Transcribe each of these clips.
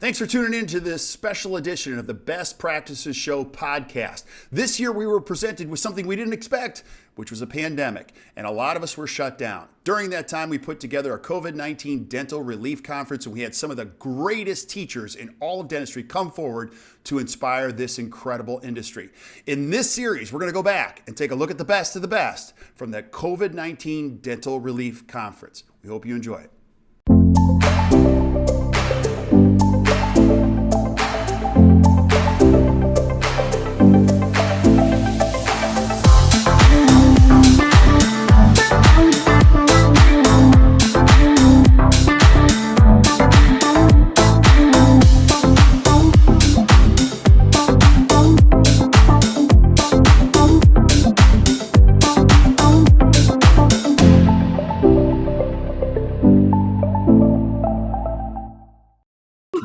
Thanks for tuning in to this special edition of the Best Practices Show podcast. This year we were presented with something we didn't expect, which was a pandemic, and a lot of us were shut down. During that time, we put together a COVID-19 dental relief conference, and we had some of the greatest teachers in all of dentistry come forward to inspire this incredible industry. In this series, we're going to go back and take a look at the best of the best from the COVID-19 Dental Relief Conference. We hope you enjoy it.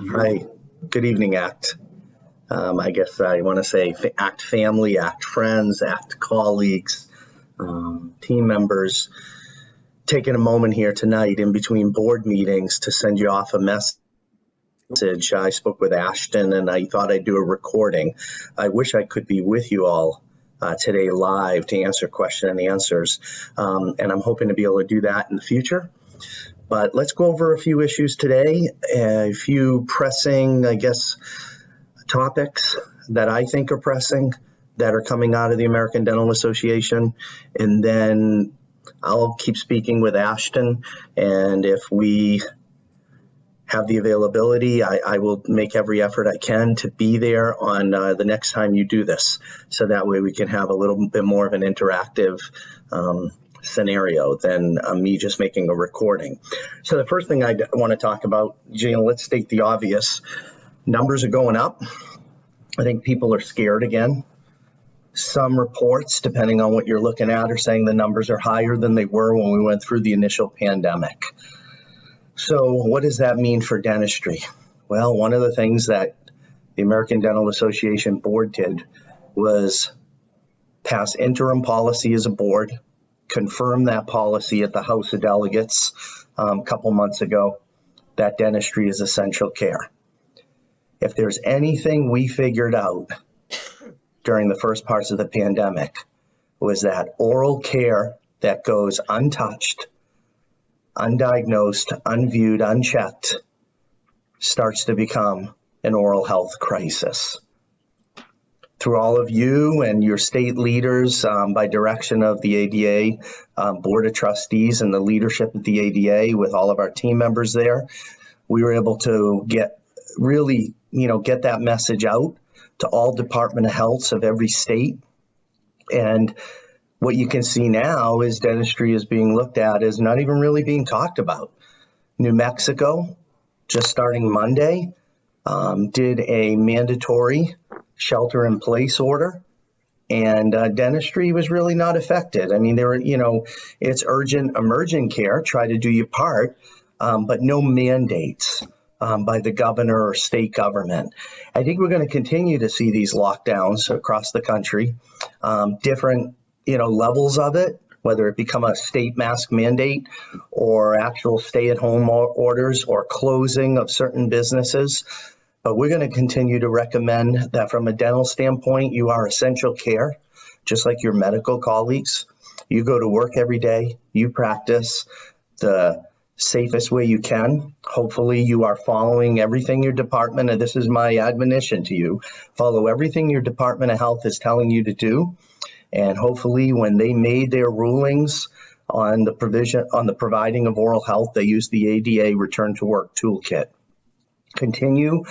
Hi, good evening, ACT. I guess I want to say ACT family, ACT friends, ACT colleagues, team members, taking a moment here tonight in between board meetings to send you off a message. I spoke with Ashton and I thought I'd do a recording. I wish I could be with you all today live to answer question and answers, and I'm hoping to be able to do that in the future. But let's go over a few issues today, a few pressing, I guess, topics that I think are pressing that are coming out of the American Dental Association. And then I'll keep speaking with Ashton. And if we have the availability, I will make every effort I can to be there on the next time you do this. So that way we can have a little bit more of an interactive scenario than me just making a recording. So the first thing I want to talk about, let's state the obvious. Numbers are going up. I think people are scared again. Some reports, depending on what you're looking at, are saying the numbers are higher than they were when we went through the initial pandemic. So what does that mean for dentistry? Well, one of the things that the American Dental Association board did was pass interim policy as a board, confirm that policy at the House of Delegates a couple months ago, that dentistry is essential care. If there's anything we figured out during the first parts of the pandemic, was that oral care that goes untouched, undiagnosed, unviewed, unchecked, starts to become an oral health crisis. Through all of you and your state leaders, by direction of the ADA Board of Trustees and the leadership at the ADA with all of our team members there, we were able to get that message out to all Department of Healths of every state. And what you can see now is dentistry is being looked at as not even really being talked about. New Mexico, just starting Monday, did a mandatory shelter-in-place order, and dentistry was really not affected. I mean, it's urgent, emergent care, try to do your part, but no mandates by the governor or state government. I think we're going to continue to see these lockdowns across the country, different, levels of it, whether it become a state mask mandate or actual stay-at-home orders or closing of certain businesses. But we're going to continue to recommend that from a dental standpoint, you are essential care, just like your medical colleagues. You go to work every day, you practice the safest way you can. Hopefully you are following everything your department, and this is my admonition to you, follow everything your Department of Health is telling you to do. And hopefully when they made their rulings on the providing of oral health, they used the ADA Return to Work Toolkit. Continue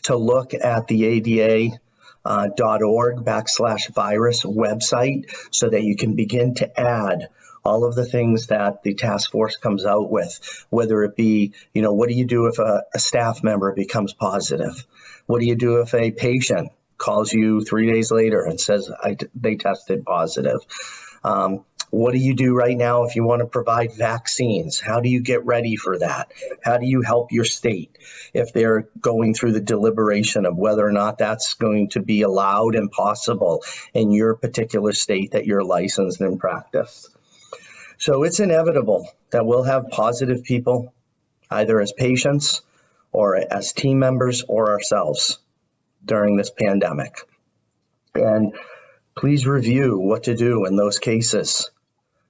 to look at the ADA.org/virus website so that you can begin to add all of the things that the task force comes out with, whether it be, what do you do if a staff member becomes positive? What do you do if a patient calls you 3 days later and says they tested positive? What do you do right now if you want to provide vaccines? How do you get ready for that? How do you help your state if they're going through the deliberation of whether or not that's going to be allowed and possible in your particular state that you're licensed and practiced? So it's inevitable that we'll have positive people, either as patients or as team members or ourselves during this pandemic. And please review what to do in those cases,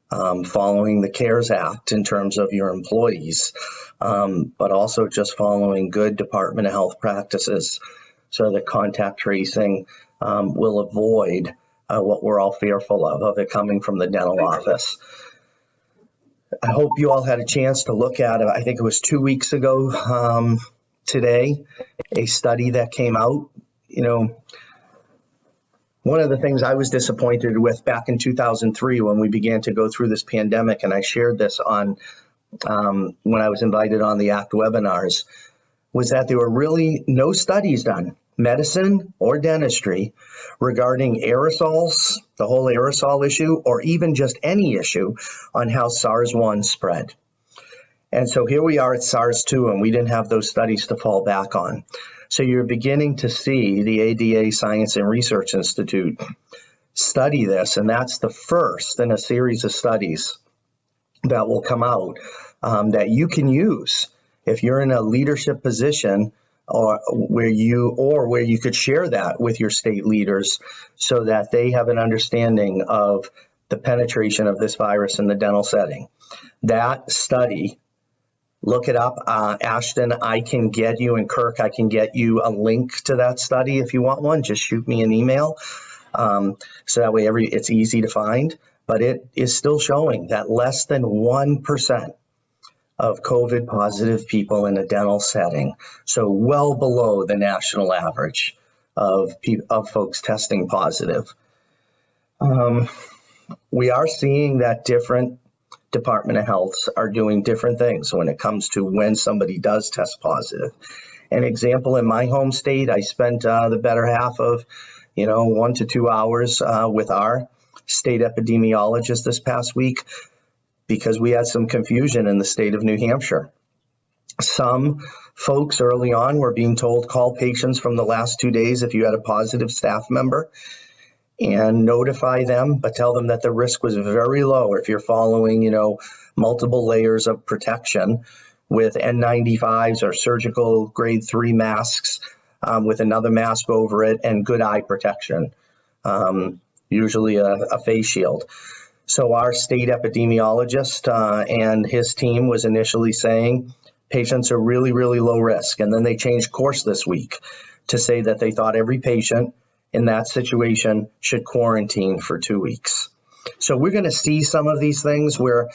following the CARES Act in terms of your employees, but also just following good Department of Health practices so that contact tracing will avoid what we're all fearful of it coming from the dental office. I hope you all had a chance to look at it. I think it was 2 weeks ago today, a study that came out. One of the things I was disappointed with back in 2003 when we began to go through this pandemic, and I shared this on when I was invited on the ACT webinars, was that there were really no studies done, medicine or dentistry, regarding aerosols, the whole aerosol issue, or even just any issue on how SARS-1 spread. And so here we are at SARS-2, and we didn't have those studies to fall back on. So you're beginning to see the ADA Science and Research Institute study this, and that's the first in a series of studies that will come out that you can use if you're in a leadership position, or where you could share that with your state leaders so that they have an understanding of the penetration of this virus in the dental setting. That study, look it up. Ashton, I can get you, and Kirk, I can get you a link to that study if you want one. Just shoot me an email. So that way it's easy to find. But it is still showing that less than 1% of COVID positive people in a dental setting, so well below the national average of folks testing positive. We are seeing that different Department of Health are doing different things when it comes to when somebody does test positive. An example, in my home state, I spent the better half of 1 to 2 hours with our state epidemiologist this past week, because we had some confusion in the state of New Hampshire. Some folks early on were being told, call patients from the last 2 days if you had a positive staff member and notify them, but tell them that the risk was very low if you're following, multiple layers of protection with N95s or surgical grade 3 masks with another mask over it and good eye protection, usually a face shield. So our state epidemiologist and his team was initially saying patients are really, really low risk. And then they changed course this week to say that they thought every patient in that situation should quarantine for 2 weeks. So we're going to see some of these things where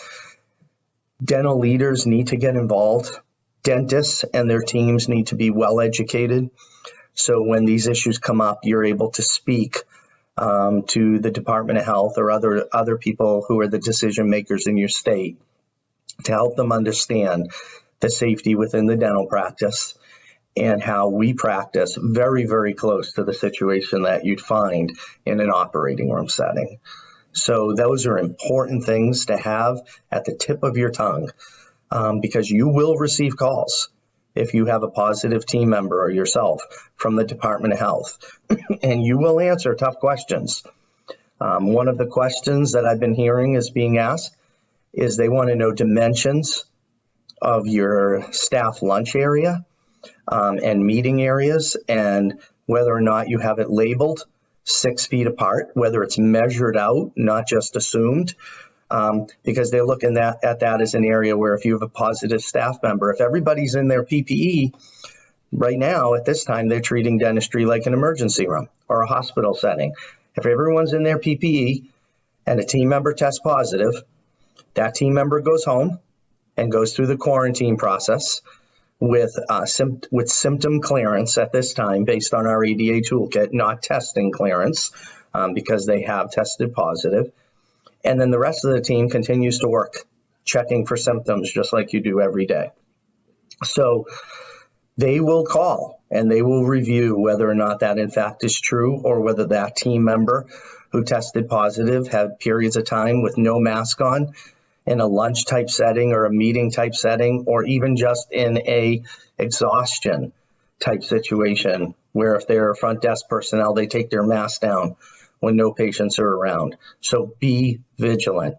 dental leaders need to get involved. Dentists and their teams need to be well educated. So when these issues come up, you're able to speak to the Department of Health or other people who are the decision makers in your state to help them understand the safety within the dental practice and how we practice very, very close to the situation that you'd find in an operating room setting. So those are important things to have at the tip of your tongue, because you will receive calls if you have a positive team member or yourself from the Department of Health, and you will answer tough questions. One of the questions that I've been hearing is being asked is they want to know dimensions of your staff lunch area and meeting areas, and whether or not you have it labeled 6 feet apart, whether it's measured out, not just assumed. Because they're looking at that as an area where if you have a positive staff member, if everybody's in their PPE, right now at this time, they're treating dentistry like an emergency room or a hospital setting. If everyone's in their PPE and a team member tests positive, that team member goes home and goes through the quarantine process with symptom clearance at this time based on our ADA toolkit, not testing clearance because they have tested positive. And then the rest of the team continues to work, checking for symptoms just like you do every day. So they will call and they will review whether or not that in fact is true, or whether that team member who tested positive had periods of time with no mask on in a lunch type setting or a meeting type setting, or even just in a exhaustion type situation where if they're front desk personnel, they take their mask down when no patients are around. So be vigilant.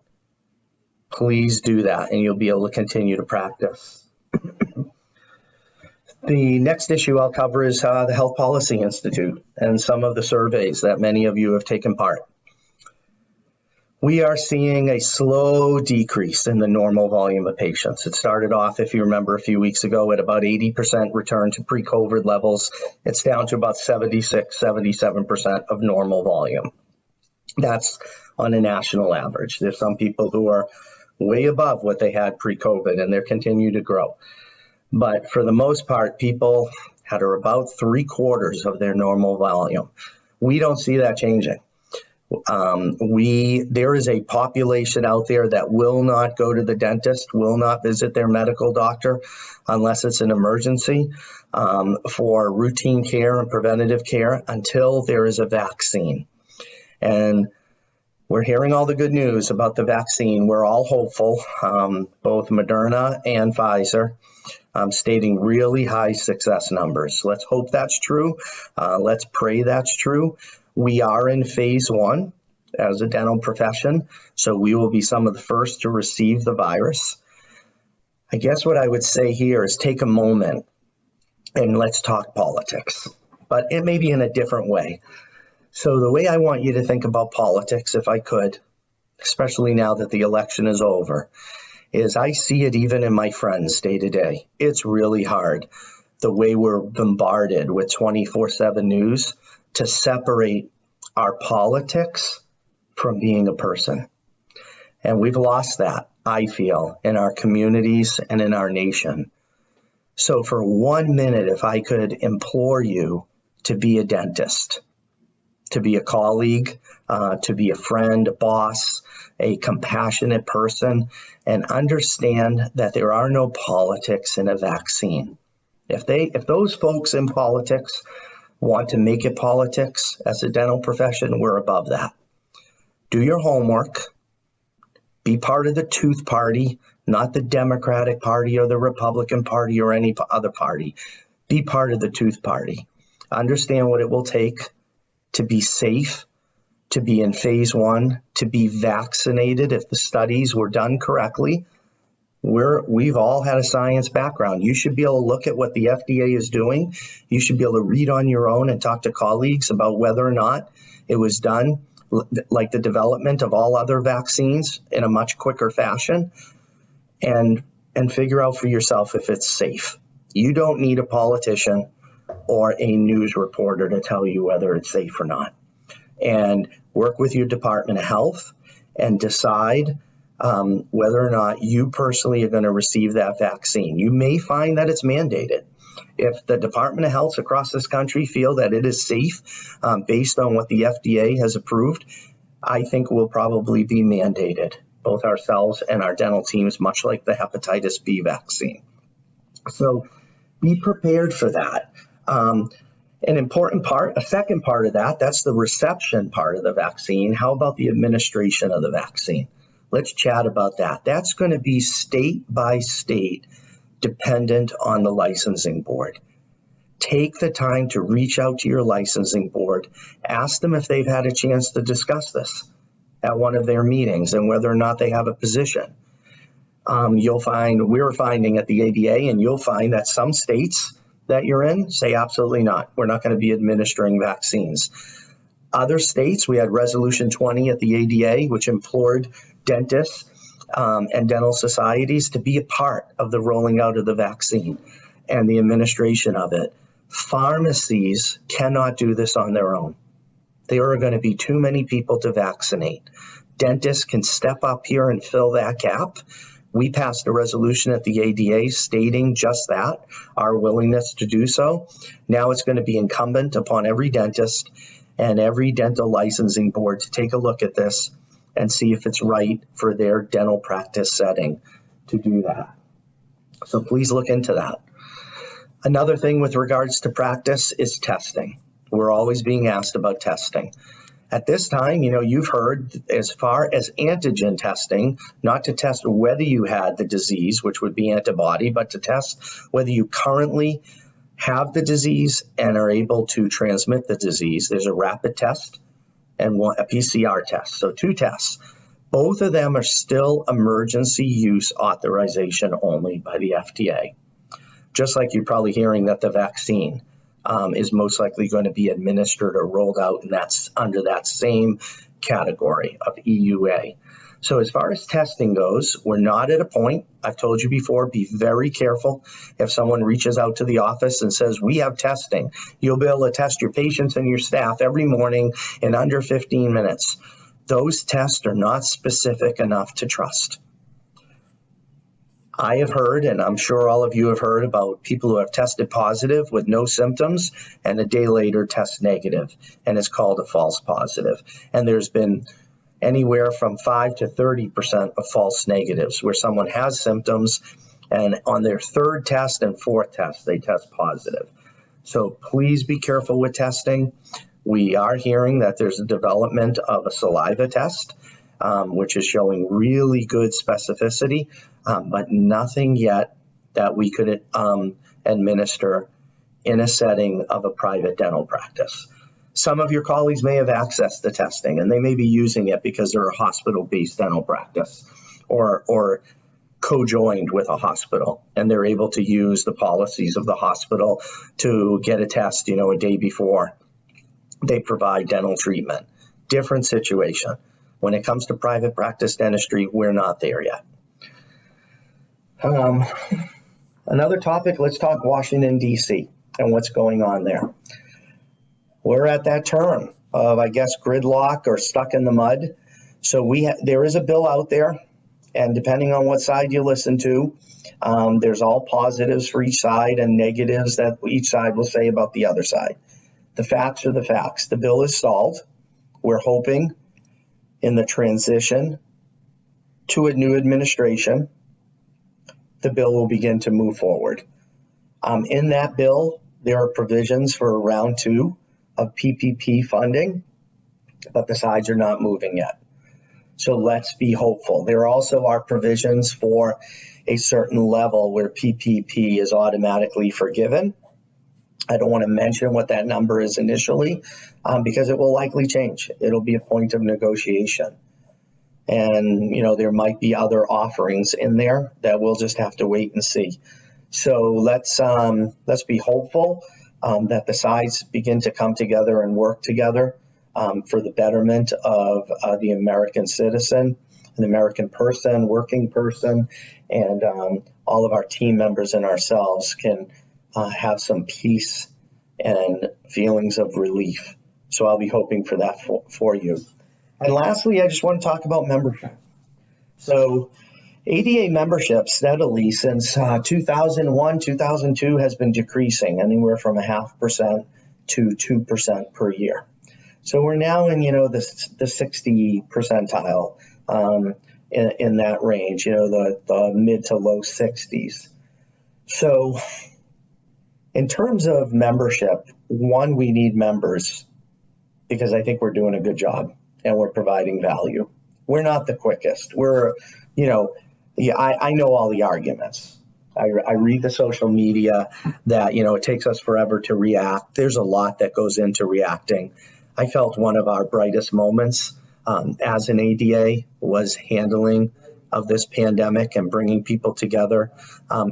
Please do that, and you'll be able to continue to practice. The next issue I'll cover is the Health Policy Institute and some of the surveys that many of you have taken part. We are seeing a slow decrease in the normal volume of patients. It started off, if you remember, a few weeks ago at about 80% return to pre-COVID levels. It's down to about 76, 77% of normal volume. That's on a national average. There's some people who are way above what they had pre-COVID, and they continue to grow. But for the most part, people are about 3/4 of their normal volume. We don't see that changing. There is a population out there that will not go to the dentist, will not visit their medical doctor unless it's an emergency for routine care and preventative care until there is a vaccine. And we're hearing all the good news about the vaccine. We're all hopeful, both Moderna and Pfizer, stating really high success numbers. Let's hope that's true. Let's pray that's true. We are in phase 1 as a dental profession, so we will be some of the first to receive the virus. I guess what I would say here is take a moment and let's talk politics, but it may be in a different way. So the way I want you to think about politics, if I could, especially now that the election is over, is I see it even in my friends day to day. It's really hard, the way we're bombarded with 24/7 news, to separate our politics from being a person. And we've lost that, I feel, in our communities and in our nation. So for 1 minute, if I could implore you to be a dentist, to be a colleague, to be a friend, a boss, a compassionate person, and understand that there are no politics in a vaccine. If those folks in politics want to make it politics as a dental profession, we're above that. Do your homework. Be part of the tooth party, not the Democratic Party or the Republican Party or any other party. Be part of the tooth party. Understand what it will take to be safe, to be in phase 1, to be vaccinated if the studies were done correctly. We've all had a science background. You should be able to look at what the FDA is doing. You should be able to read on your own and talk to colleagues about whether or not it was done like the development of all other vaccines in a much quicker fashion, and figure out for yourself if it's safe. You don't need a politician or a news reporter to tell you whether it's safe or not. And work with your Department of Health and decide whether or not you personally are going to receive that vaccine. You may find that it's mandated. If the Department of Health across this country feel that it is safe based on what the FDA has approved, I think will probably be mandated, both ourselves and our dental teams, much like the hepatitis B vaccine. So be prepared for that. An important part, a second part of that's the reception part of the vaccine. How about the administration of the vaccine? Let's chat about that. That's going to be state by state, dependent on the licensing board. Take the time to reach out to your licensing board. Ask them if they've had a chance to discuss this at one of their meetings and whether or not they have a position. We're finding at the ADA, and you'll find that some states that you're in say absolutely not. We're not going to be administering vaccines. Other states, we had Resolution 20 at the ADA, which implored dentists and dental societies to be a part of the rolling out of the vaccine and the administration of it. Pharmacies cannot do this on their own. There are going to be too many people to vaccinate. Dentists can step up here and fill that gap. We passed a resolution at the ADA stating just that, our willingness to do so. Now it's going to be incumbent upon every dentist and every dental licensing board to take a look at this and see if it's right for their dental practice setting to do that. So please look into that. Another thing with regards to practice is testing. We're always being asked about testing. At this time, you've heard as far as antigen testing, not to test whether you had the disease, which would be antibody, but to test whether you currently have the disease and are able to transmit the disease. There's a rapid test and a PCR test. So 2 tests. Both of them are still emergency use authorization only by the FDA. just like you're probably hearing that the vaccine is most likely going to be administered or rolled out, and that's under that same category of EUA. So as far as testing goes, we're not at a point, I've told you before, be very careful. If someone reaches out to the office and says, we have testing, you'll be able to test your patients and your staff every morning in under 15 minutes. Those tests are not specific enough to trust. I have heard, and I'm sure all of you have heard, about people who have tested positive with no symptoms and a day later test negative, and it's called a false positive. And there's been anywhere from 5 to 30% of false negatives where someone has symptoms and on their third test and fourth test, they test positive. So please be careful with testing. We are hearing that there's a development of a saliva test, which is showing really good specificity, but nothing yet that we could administer in a setting of a private dental practice. Some of your colleagues may have accessed the testing, and they may be using it because they're a hospital-based dental practice or co-joined with a hospital, and they're able to use the policies of the hospital to get a test, a day before they provide dental treatment. Different situation. When it comes to private practice dentistry, we're not there yet. Another topic, let's talk Washington, D.C. and what's going on there. We're at that term of, I guess, gridlock or stuck in the mud. So there is a bill out there, and depending on what side you listen to, there's all positives for each side and negatives that each side will say about the other side. The facts are the facts. The bill is stalled. We're hoping in the transition to a new administration, the bill will begin to move forward. In that bill, there are provisions for round 2 of PPP funding, but the sides are not moving yet. So let's be hopeful. There also are provisions for a certain level where PPP is automatically forgiven. I don't want to mention what that number is initially because it will likely change. It'll be a point of negotiation. And, there might be other offerings in there that we'll just have to wait and see. So let's be hopeful that the sides begin to come together and work together for the betterment of the American citizen, an American person, working person, and all of our team members and ourselves can have some peace and feelings of relief. So I'll be hoping for that for you. And lastly, I just want to talk about membership. So ADA membership steadily since 2001, 2002 has been decreasing anywhere from 0.5% to 2% per year. So we're now in, the 60 percentile in that range, the mid to low 60s. So in terms of membership, one, we need members because I think we're doing a good job and we're providing value. We're not the quickest. I know all the arguments. I read the social media that, it takes us forever to react. There's a lot that goes into reacting. I felt one of our brightest moments as an ADA was handling of this pandemic and bringing people together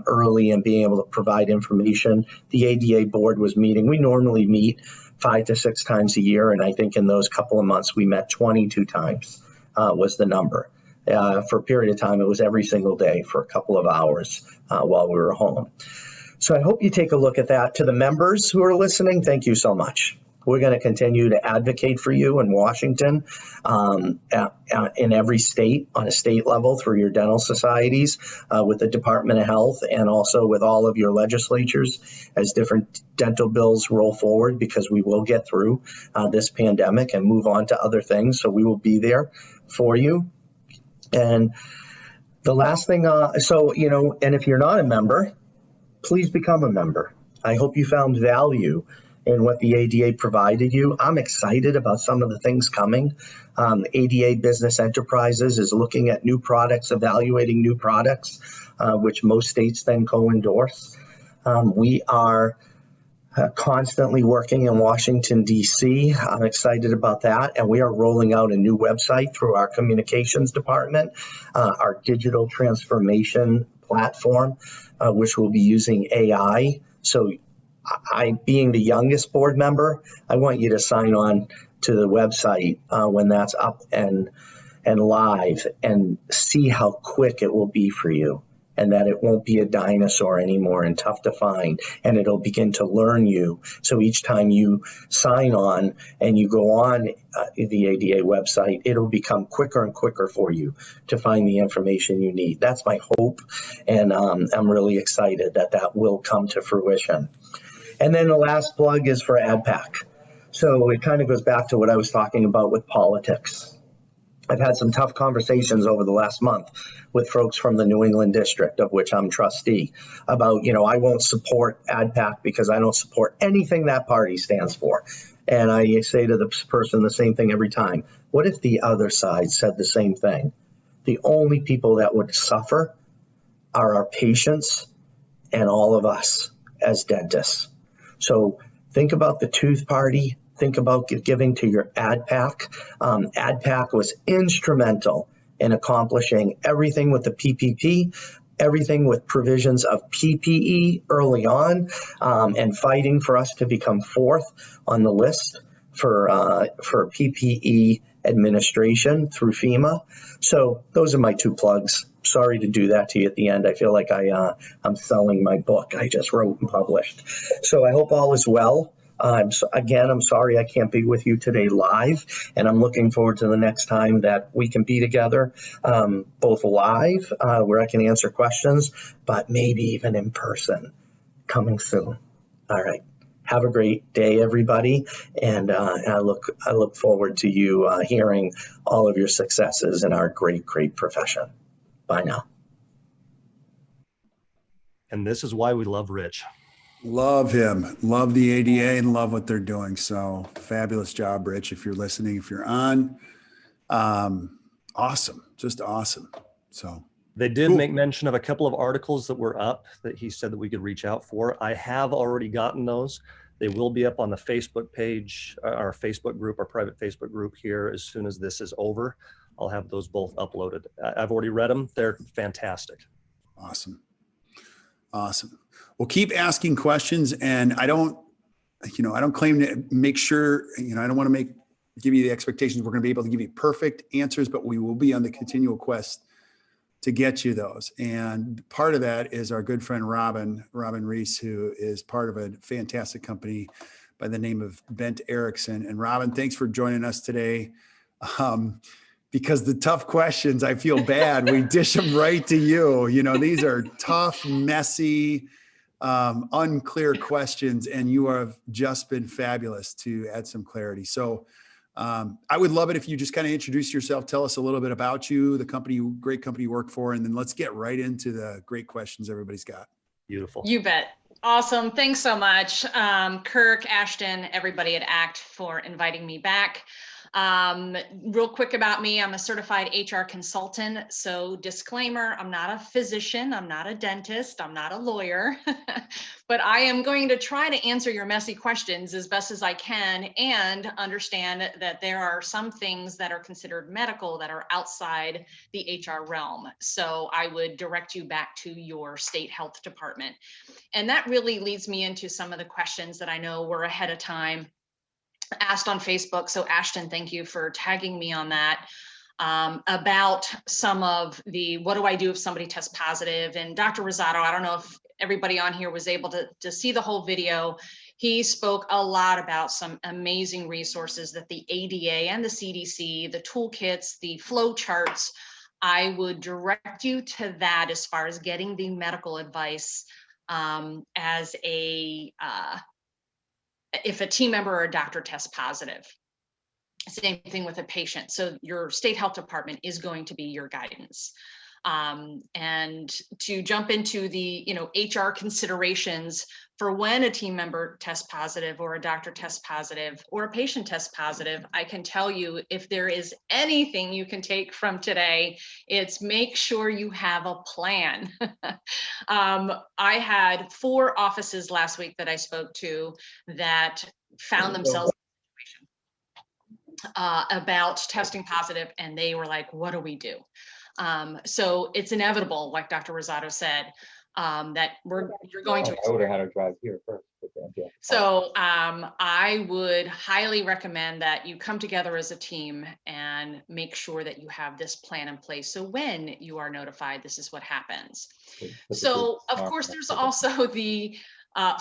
early and being able to provide information. The ADA board was meeting. We normally meet 5 to 6 times a year, and I think in those couple of months we met 22 times was the number. For a period of time, it was every single day for a couple of hours while we were home. So I hope you take a look at that. To the members who are listening, thank you so much. We're going to continue to advocate for you in Washington, in every state, on a state level through your dental societies, with the Department of Health, and also with all of your legislatures as different dental bills roll forward, because we will get through this pandemic and move on to other things. So we will be there for you. And the last thing, and if you're not a member, please become a member. I hope you found value in what the ADA provided you. I'm excited about some of the things coming. ADA Business Enterprises is looking at new products, evaluating new products, which most states then co-endorse. We are constantly working in Washington, D.C. I'm excited about that. And we are rolling out a new website through our communications department, our digital transformation platform, which will be using AI. So I, being the youngest board member, I want you to sign on to the website when that's up and live, and see how quick it will be for you, and that it won't be a dinosaur anymore and tough to find, and it'll begin to learn you. So each time you sign on and you go on the ADA website, it'll become quicker and quicker for you to find the information you need. That's my hope, and I'm really excited that that will come to fruition. And then the last plug is for AdPAC. So it kind of goes back to what I was talking about with politics. I've had some tough conversations over the last month with folks from the New England district, of which I'm trustee, about, I won't support AdPAC because I don't support anything that party stands for. And I say to the person the same thing every time. What if the other side said the same thing? The only people that would suffer are our patients and all of us as dentists. So think about the tooth party. Think about giving to your AdPAC. AdPAC was instrumental in accomplishing everything with the PPP, everything with provisions of PPE early on, and fighting for us to become fourth on the list for PPE administration through FEMA. So those are my two plugs. Sorry to do that to you at the end. I feel like I'm selling my book I just wrote and published. So I hope all is well. I'm sorry I can't be with you today live, and I'm looking forward to the next time that we can be together, both live, where I can answer questions, but maybe even in person, coming soon. All right. Have a great day, everybody, and I look forward to you hearing all of your successes in our great profession. Bye now. And this is why we love Rich. Love him. Love the ADA and love what they're doing. So fabulous job, Rich. If you're listening, if you're on, awesome, just awesome. So they did cool. Make mention of a couple of articles that were up that he said that we could reach out for. I have already gotten those. They will be up on the Facebook page, our Facebook group, our private Facebook group here as soon as this is over. I'll have those both uploaded. I've already read them. They're fantastic. Awesome. Awesome. Well, keep asking questions, and I don't claim to make sure, I don't want to give you the expectations we're going to be able to give you perfect answers, but we will be on the continual quest to get you those. And part of that is our good friend Robyn Reis, who is part of a fantastic company by the name of Bent Erickson. And Robyn, thanks for joining us today. Because the tough questions, I feel bad. We dish them right to you. These are tough, messy, unclear questions, and you have just been fabulous to add some clarity. So I would love it if you just kind of introduce yourself, tell us a little bit about you, the great company you work for, and then let's get right into the great questions everybody's got. Beautiful. You bet. Awesome. Thanks so much, Kirk, Ashton, everybody at ACT for inviting me back. Real quick about me, I'm a certified HR consultant. So disclaimer, I'm not a physician, I'm not a dentist, I'm not a lawyer, but I am going to try to answer your messy questions as best as I can and understand that there are some things that are considered medical that are outside the HR realm. So I would direct you back to your state health department. And that really leads me into some of the questions that I know were ahead of time asked on Facebook. So Ashton, thank you for tagging me on that, about some of the, what do I do if somebody tests positive? And Dr. Rosato, I don't know if everybody on here was able to see the whole video. He spoke a lot about some amazing resources that the ADA and the CDC, the toolkits, the flow charts. I would direct you to that as far as getting the medical advice as if a team member or a doctor tests positive. Same thing with a patient. So your state health department is going to be your guidance. And to jump into the HR considerations for when a team member tests positive or a doctor tests positive or a patient tests positive, I can tell you, if there is anything you can take from today, it's make sure you have a plan. I had 4 offices last week that I spoke to that found themselves in a situation about testing positive, and they were like, what do we do? So it's inevitable, like Dr. Rosato said, that you're going to. I would have had to drive here first. But then, yeah. So I would highly recommend that you come together as a team and make sure that you have this plan in place. So when you are notified, this is what happens. So of course, there's also the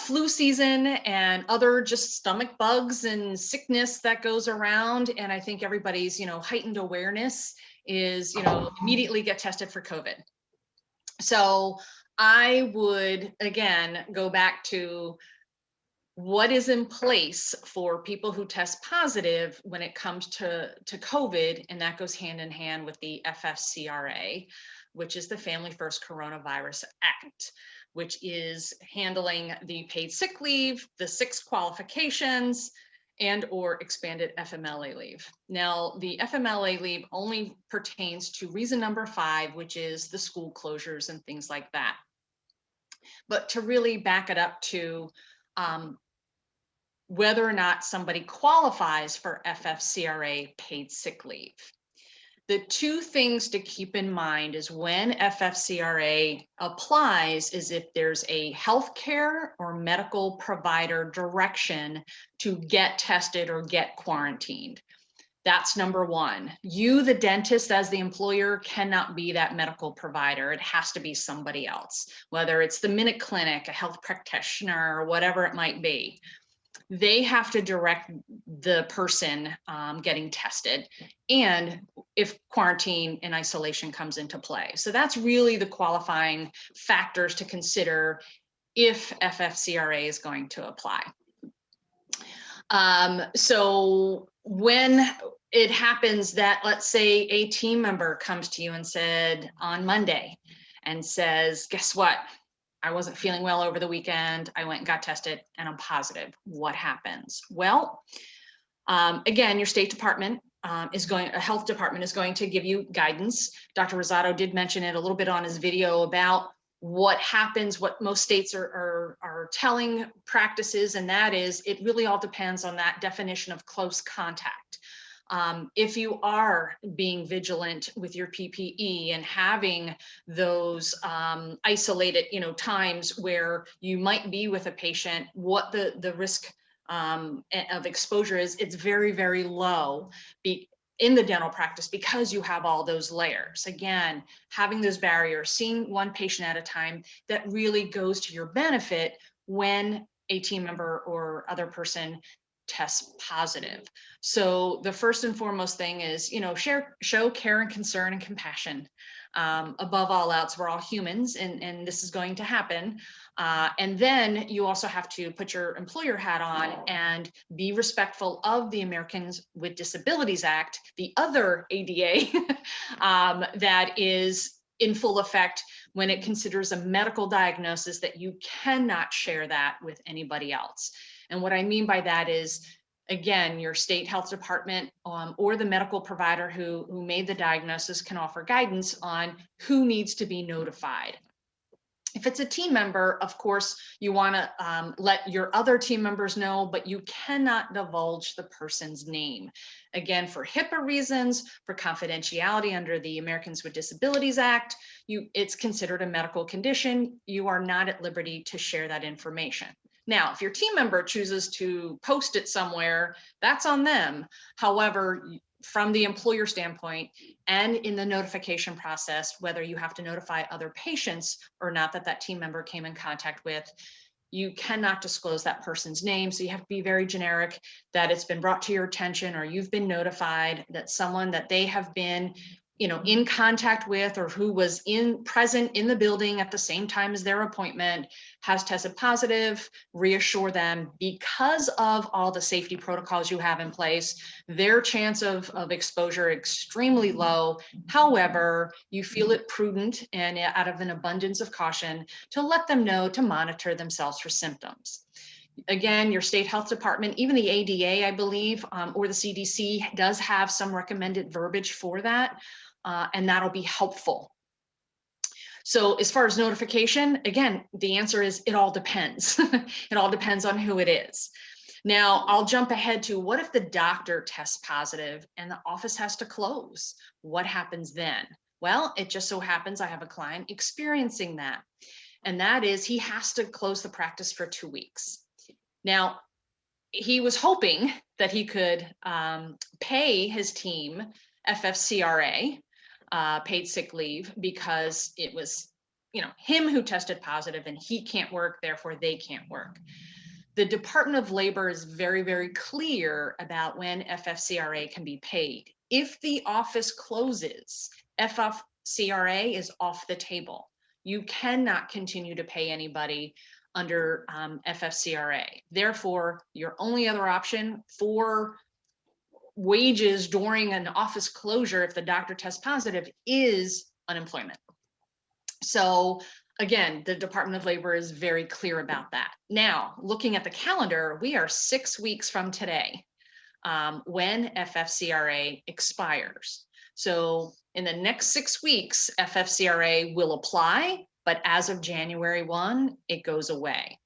flu season and other just stomach bugs and sickness that goes around. And I think everybody's, heightened awareness is, immediately get tested for COVID. So I would, again, go back to what is in place for people who test positive when it comes to COVID, and that goes hand in hand with the FFCRA, which is the Family First Coronavirus Act, which is handling the paid sick leave, the 6 qualifications, and or expanded FMLA leave. Now, the FMLA leave only pertains to reason number 5, which is the school closures and things like that. But to really back it up to whether or not somebody qualifies for FFCRA paid sick leave. The 2 things to keep in mind is when FFCRA applies is if there's a healthcare or medical provider direction to get tested or get quarantined. That's number 1. You, the dentist, as the employer, cannot be that medical provider. It has to be somebody else, whether it's the Minute Clinic, a health practitioner, or whatever it might be. They have to direct the person getting tested, and if quarantine and isolation comes into play. So that's really the qualifying factors to consider if FFCRA is going to apply. So when it happens that, let's say, a team member comes to you and said on Monday and says, guess what? I wasn't feeling well over the weekend. I went and got tested and I'm positive. What happens? Well, again, your state department a health department is going to give you guidance. Dr. Rosato did mention it a little bit on his video about what happens, what most states are telling practices, and that is it really all depends on that definition of close contact. If you are being vigilant with your PPE and having those isolated, times where you might be with a patient, what the risk of exposure is, it's very, very low in the dental practice because you have all those layers. Again, having those barriers, seeing one patient at a time, that really goes to your benefit when a team member or other person tests positive. So the first and foremost thing is, show care and concern and compassion. Above all else, we're all humans, and this is going to happen. And then you also have to put your employer hat on and be respectful of the Americans with Disabilities Act, the other ADA that is in full effect when it considers a medical diagnosis that you cannot share that with anybody else. And what I mean by that is, again, your state health department or the medical provider who made the diagnosis can offer guidance on who needs to be notified. If it's a team member, of course, you want to let your other team members know, but you cannot divulge the person's name. Again, for HIPAA reasons, for confidentiality under the Americans with Disabilities Act, it's considered a medical condition. You are not at liberty to share that information. Now, if your team member chooses to post it somewhere, that's on them. However, from the employer standpoint and in the notification process, whether you have to notify other patients or not that team member came in contact with, you cannot disclose that person's name. So you have to be very generic that it's been brought to your attention or you've been notified that someone that they have been in contact with or who was present in the building at the same time as their appointment has tested positive. Reassure them, because of all the safety protocols you have in place, their chance of exposure extremely low. However, you feel it prudent and out of an abundance of caution to let them know to monitor themselves for symptoms. Again, your state health department, even the ADA, I believe, or the CDC does have some recommended verbiage for that. And that'll be helpful. So as far as notification, again, the answer is it all depends. It all depends on who it is. Now, I'll jump ahead to what if the doctor tests positive and the office has to close? What happens then? Well, it just so happens I have a client experiencing that. And that is he has to close the practice for 2 weeks. Now, he was hoping that he could pay his team FFCRA, paid sick leave, because it was, him who tested positive and he can't work, therefore they can't work. The Department of Labor is very, very clear about when FFCRA can be paid. If the office closes, FFCRA is off the table. You cannot continue to pay anybody under FFCRA. Therefore, your only other option for wages during an office closure, if the doctor tests positive, is unemployment. So again, the Department of Labor is very clear about that. Now, looking at the calendar, we are 6 weeks from today when FFCRA expires. So in the next 6 weeks, FFCRA will apply, but as of January 1, it goes away.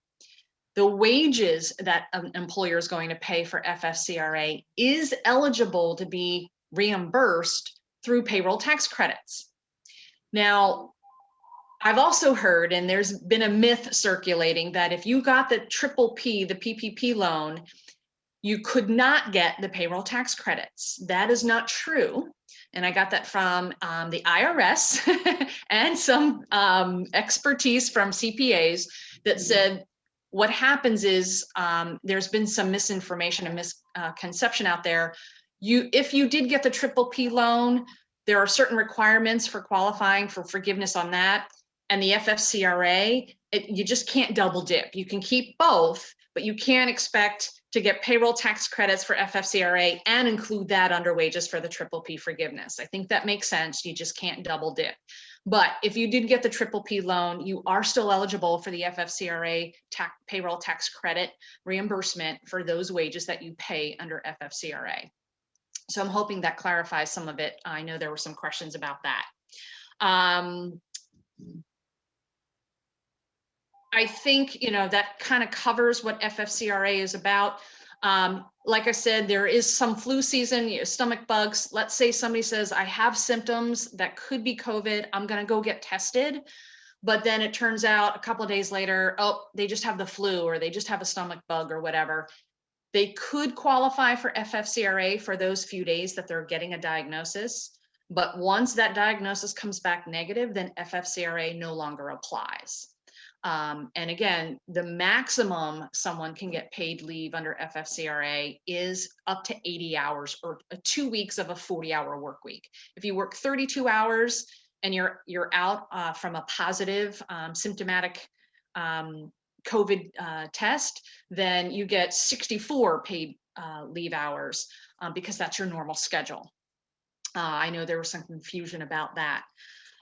The wages that an employer is going to pay for FFCRA is eligible to be reimbursed through payroll tax credits. Now, I've also heard, and there's been a myth circulating, that if you got the PPP, the PPP loan, you could not get the payroll tax credits. That is not true. And I got that from the IRS and some expertise from CPAs that said what happens is there's been some misinformation and misconception out there. If you did get the PPP loan, there are certain requirements for qualifying for forgiveness on that. And the FFCRA, you just can't double dip. You can keep both, but you can't expect to get payroll tax credits for FFCRA and include that under wages for the PPP forgiveness. I think that makes sense. You just can't double dip. But if you did get the PPP loan, you are still eligible for the FFCRA payroll tax credit reimbursement for those wages that you pay under FFCRA. So I'm hoping that clarifies some of it. I know there were some questions about that. I think, that kind of covers what FFCRA is about. Like I said, there is some flu season, stomach bugs. Let's say somebody says, I have symptoms that could be COVID. I'm going to go get tested. But then it turns out a couple of days later, oh, they just have the flu or they just have a stomach bug or whatever. They could qualify for FFCRA for those few days that they're getting a diagnosis. But once that diagnosis comes back negative, then FFCRA no longer applies. And again, the maximum someone can get paid leave under FFCRA is up to 80 hours or 2 weeks of a 40-hour work week. If you work 32 hours and you're out from a positive symptomatic COVID test, then you get 64 paid leave hours because that's your normal schedule. I know there was some confusion about that.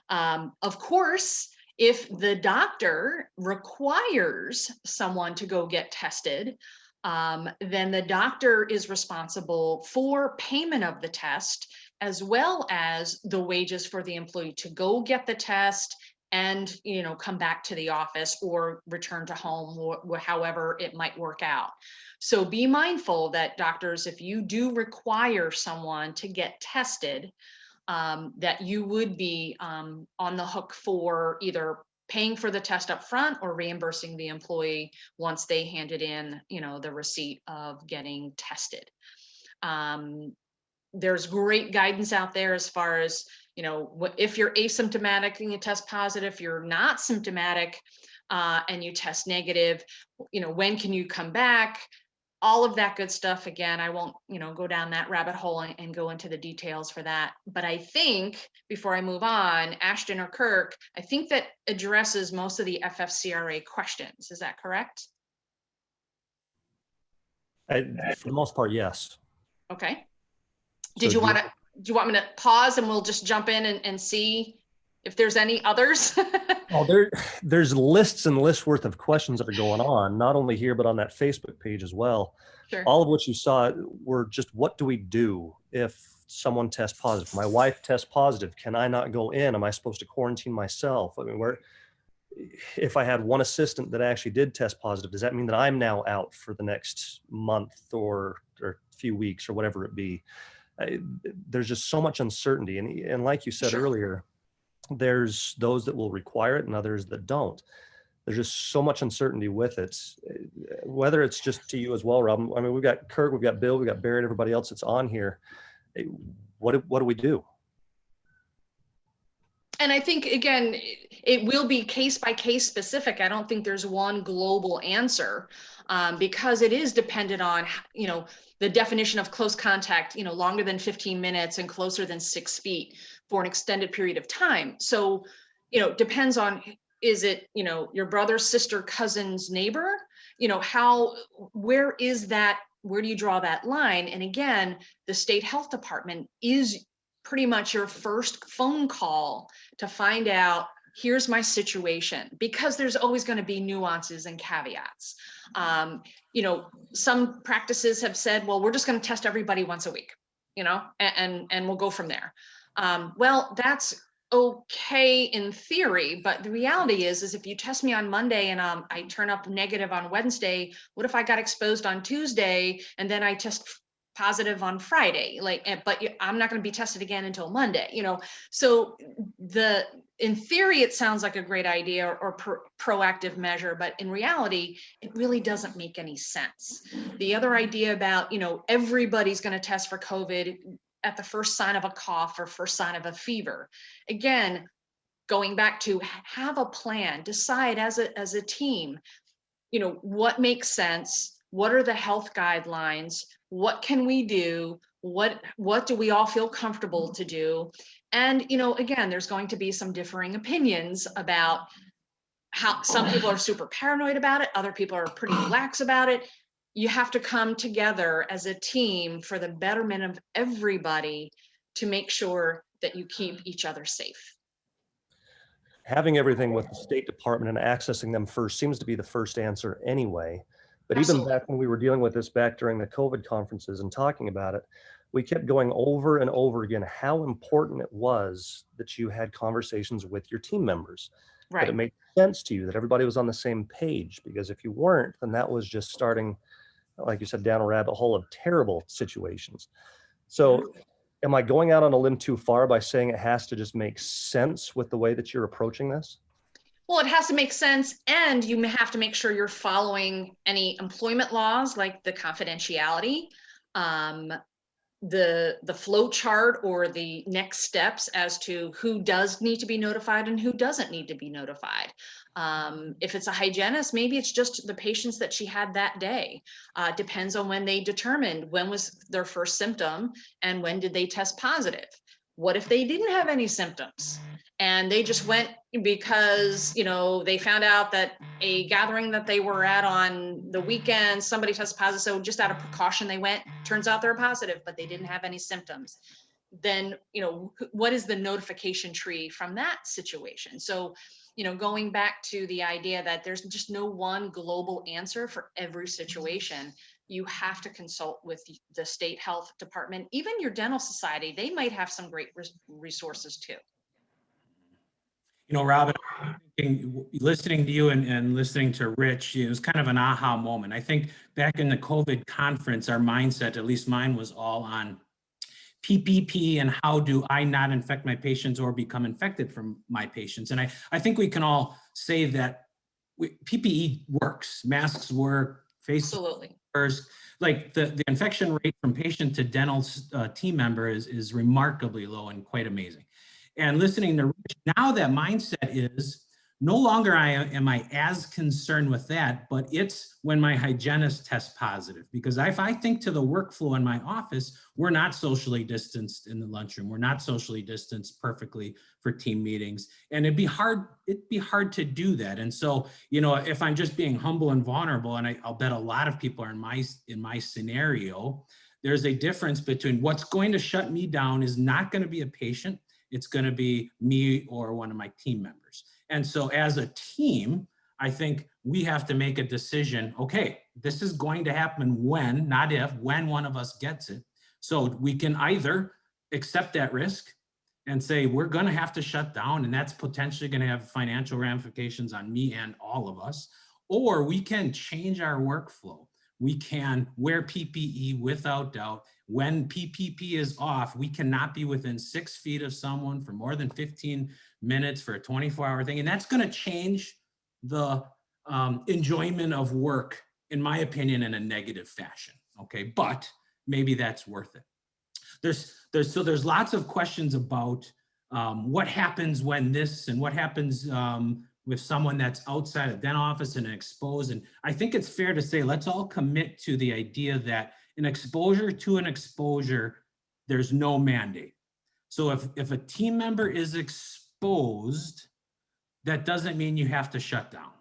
Of course, if the doctor requires someone to go get tested, then the doctor is responsible for payment of the test, as well as the wages for the employee to go get the test and come back to the office or return to home, or however it might work out. So be mindful that doctors, if you do require someone to get tested, that you would be on the hook for either paying for the test up front or reimbursing the employee once they handed in, the receipt of getting tested. There's great guidance out there as far as, if you're asymptomatic and you test positive, if you're not symptomatic and you test negative, when can you come back? All of that good stuff. Again, I won't, go down that rabbit hole and go into the details for that. But I think before I move on, Ashton or Kirk, I think that addresses most of the FFCRA questions. Is that correct? For the most part, yes. Okay. So do you want me to pause and we'll just jump in and see if there's any others? Oh, there's lists and lists worth of questions that are going on, not only here, but on that Facebook page as well. Sure. All of what you saw were just, what do we do if someone tests positive? My wife tests positive. Can I not go in? Am I supposed to quarantine myself? I mean, if I had one assistant that actually did test positive, does that mean that I'm now out for the next month or few weeks or whatever it be? There's just so much uncertainty. And like you said Sure. earlier, There's those that will require it and others that don't. There's just so much uncertainty with it. Whether it's just to you as well, Robyn. I mean, we've got Kirk, we've got Bill, we've got Barrett, everybody else that's on here. What do we do? And I think, again, it will be case by case specific. I don't think there's one global answer, because it is dependent on, the definition of close contact, longer than 15 minutes and closer than 6 feet for an extended period of time. So, depends on, is it, your brother, sister, cousin's neighbor? Where is that? Where do you draw that line? And again, the state health department is pretty much your first phone call to find out, here's my situation, because there's always going to be nuances and caveats. Some practices have said, well, we're just going to test everybody once a week, and we'll go from there. Well, that's okay in theory, but the reality is if you test me on Monday and I turn up negative on Wednesday, what if I got exposed on Tuesday and then I test positive on Friday, but I'm not going to be tested again until Monday, So in theory, it sounds like a great idea or proactive measure, but in reality, it really doesn't make any sense. The other idea about, everybody's going to test for COVID at the first sign of a cough or first sign of a fever. Again, going back to have a plan, decide as a team, what makes sense, what are the health guidelines, what can we do, what do we all feel comfortable to do? And, again, there's going to be some differing opinions about how some people are super paranoid about it, other people are pretty lax about it. You have to come together as a team for the betterment of everybody to make sure that you keep each other safe. Having everything with the State Department and accessing them first seems to be the first answer anyway. But Absolutely. Even back when we were dealing with this back during the COVID conferences and talking about it, we kept going over and over again how important it was that you had conversations with your team members. Right. That it made sense to you, that everybody was on the same page, because if you weren't, then that was just starting, like you said, down a rabbit hole of terrible situations. So am I going out on a limb too far by saying it has to just make sense with the way that you're approaching this? Well, it has to make sense, and you have to make sure you're following any employment laws like the confidentiality, the flow chart or the next steps as to who does need to be notified and who doesn't need to be notified. If it's a hygienist, maybe it's just the patients that she had that day. Depends on when they determined when was their first symptom and when did they test positive. What if they didn't have any symptoms and they just went because, they found out that a gathering that they were at on the weekend, somebody tested positive. So just out of precaution, they went, turns out they're positive, but they didn't have any symptoms. Then, what is the notification tree from that situation? So, going back to the idea that there's just no one global answer for every situation. You have to consult with the state health department, even your dental society. They might have some great resources too. Robyn, listening to you and listening to Rich, it was kind of an aha moment. I think back in the COVID conference, our mindset, at least mine, was all on PPP and how do I not infect my patients or become infected from my patients. And I think we can all say that PPE works, masks work, face Absolutely. Like the infection rate from patient to dental team member is remarkably low and quite amazing. And listening to Rich, now that mindset is no longer am I as concerned with that, but it's when my hygienist tests positive. Because if I think to the workflow in my office, we're not socially distanced in the lunchroom. We're not socially distanced perfectly for team meetings. And it'd be hard to do that. And so, if I'm just being humble and vulnerable, and I'll bet a lot of people are in my scenario, there's a difference between what's going to shut me down is not going to be a patient. It's going to be me or one of my team members. And so as a team, I think we have to make a decision. Okay, this is going to happen when, not if, when one of us gets it. So we can either accept that risk and say, we're going to have to shut down, and that's potentially going to have financial ramifications on me and all of us, or we can change our workflow. we can wear PPE without doubt. When PPP is off, we cannot be within 6 feet of someone for more than 15 minutes for a 24-hour thing. And that's going to change the enjoyment of work, in my opinion, in a negative fashion. Okay, but maybe that's worth it. There's lots of questions about what happens when this, and what happens with someone that's outside a dental office and exposed. And I think it's fair to say, let's all commit to the idea that an exposure to an exposure, there's no mandate. So if a team member is exposed, that doesn't mean you have to shut down.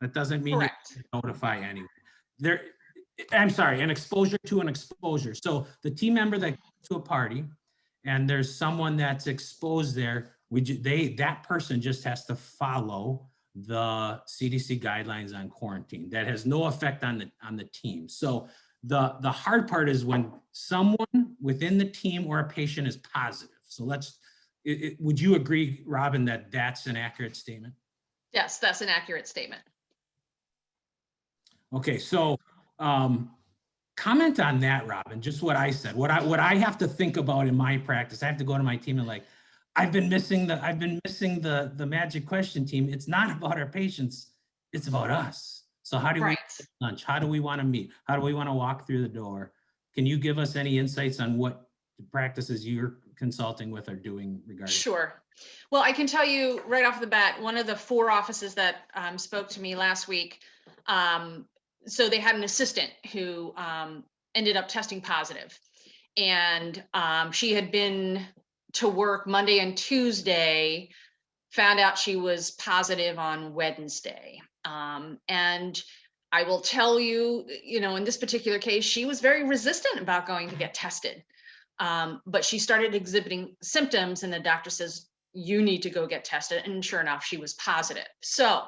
That doesn't mean Correct. you have to notify anyone. I'm sorry, an exposure to an exposure. So the team member that goes to a party and there's someone that's exposed there, that person just has to follow the CDC guidelines on quarantine. That has no effect on the team. So the hard part is when someone within the team or a patient is positive. So would you agree, Robyn, that that's an accurate statement? Yes, that's an accurate statement. Okay, so comment on that, Robyn, just what I said, what I have to think about in my practice. I have to go to my team and I've been missing the magic question team. It's not about our patients, it's about us. So how do we eat lunch? How do we want to meet? How do we want to walk through the door? Can you give us any insights on what the practices you're consulting with are doing regarding? Sure. Well, I can tell you right off the bat, one of the 4 offices that spoke to me last week, so they had an assistant who ended up testing positive, and she had been to work Monday and Tuesday, found out she was positive on Wednesday. And I will tell you, in this particular case, she was very resistant about going to get tested. But she started exhibiting symptoms, and the doctor says, you need to go get tested. And sure enough, she was positive. So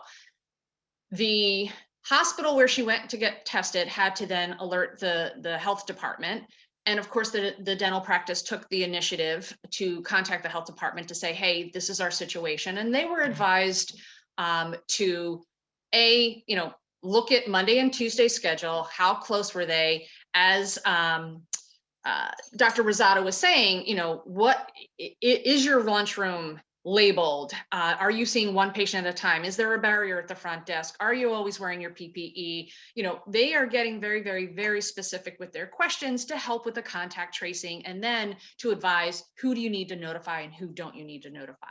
the hospital where she went to get tested had to then alert the health department. And of course, the dental practice took the initiative to contact the health department to say, hey, this is our situation. And they were advised to look at Monday and Tuesday schedule. How close were they? As Dr. Rosato was saying, what is your lunchroom labeled? Are you seeing one patient at a time? Is there a barrier at the front desk? Are you always wearing your PPE? They are getting very, very, very specific with their questions to help with the contact tracing, and then to advise who do you need to notify and who don't you need to notify.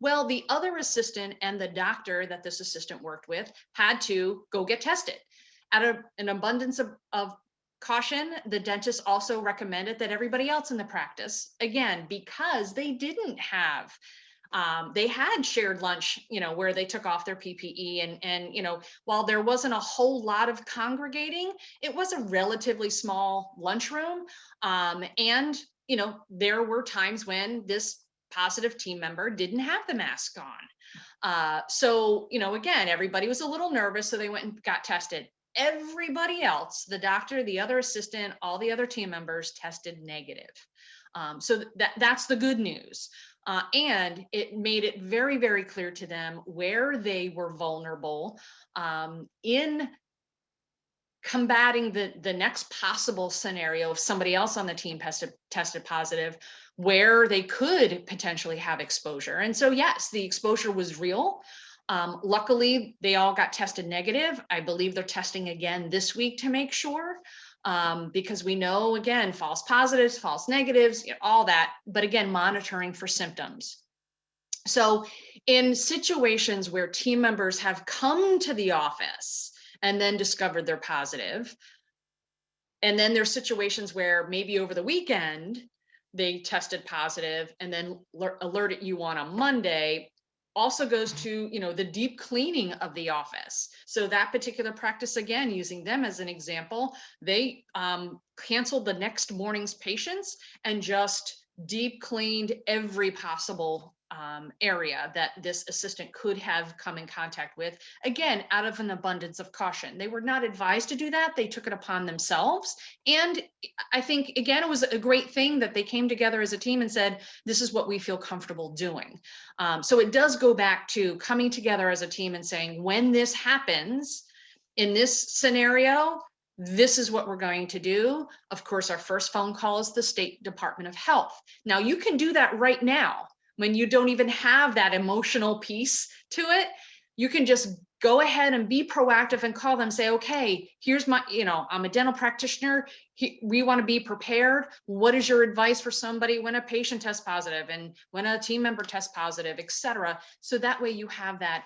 Well, the other assistant and the doctor that this assistant worked with had to go get tested. Out of an abundance of caution, the dentist also recommended that everybody else in the practice, again, because they didn't have they had shared lunch, where they took off their PPE, and while there wasn't a whole lot of congregating, it was a relatively small lunchroom. And there were times when this positive team member didn't have the mask on. So, again, everybody was a little nervous, so they went and got tested. Everybody else, the doctor, the other assistant, all the other team members tested negative. So that's the good news. And it made it very, very clear to them where they were vulnerable in combating the next possible scenario if somebody else on the team tested positive, where they could potentially have exposure. And so, yes, the exposure was real. Luckily, they all got tested negative. I believe they're testing again this week to make sure. Because we know, again, false positives, false negatives, all that, but again, monitoring for symptoms. So in situations where team members have come to the office and then discovered they're positive, and then there's situations where maybe over the weekend they tested positive and then alerted you on a Monday, also goes to the deep cleaning of the office. So that particular practice, again, using them as an example, they canceled the next morning's patients and just deep cleaned every possible area that this assistant could have come in contact with, again, out of an abundance of caution. They were not advised to do that. They took it upon themselves. And I think, again, it was a great thing that they came together as a team and said, this is what we feel comfortable doing. So it does go back to coming together as a team and saying, when this happens in this scenario, this is what we're going to do. Of course, our first phone call is the State Department of Health. Now, you can do that right now when you don't even have that emotional piece to it. You can just go ahead and be proactive and call them, say, okay, here's my, I'm a dental practitioner. We want to be prepared. What is your advice for somebody when a patient tests positive and when a team member tests positive, et cetera? So that way you have that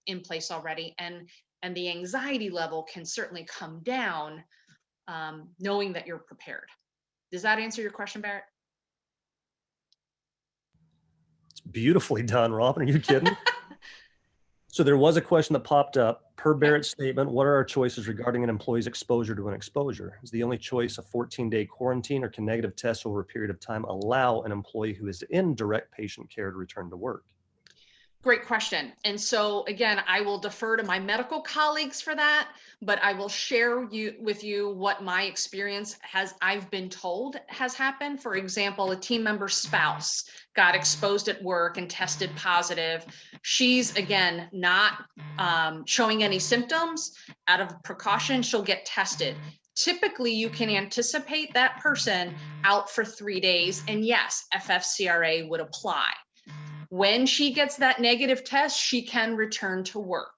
in place already. And the anxiety level can certainly come down knowing that you're prepared. Does that answer your question, Barrett? It's beautifully done, Robyn. Are you kidding? So there was a question that popped up. Per Barrett's statement, what are our choices regarding an employee's exposure to an exposure? Is the only choice a 14-day quarantine, or can negative tests over a period of time allow an employee who is in direct patient care to return to work? Great question. And so again, I will defer to my medical colleagues for that, but I will share with you what my experience I've been told has happened. For example, a team member's spouse got exposed at work and tested positive. She's, again, not showing any symptoms. Out of precaution, she'll get tested. Typically, you can anticipate that person out for 3 days. And yes, FFCRA would apply. When she gets that negative test, she can return to work.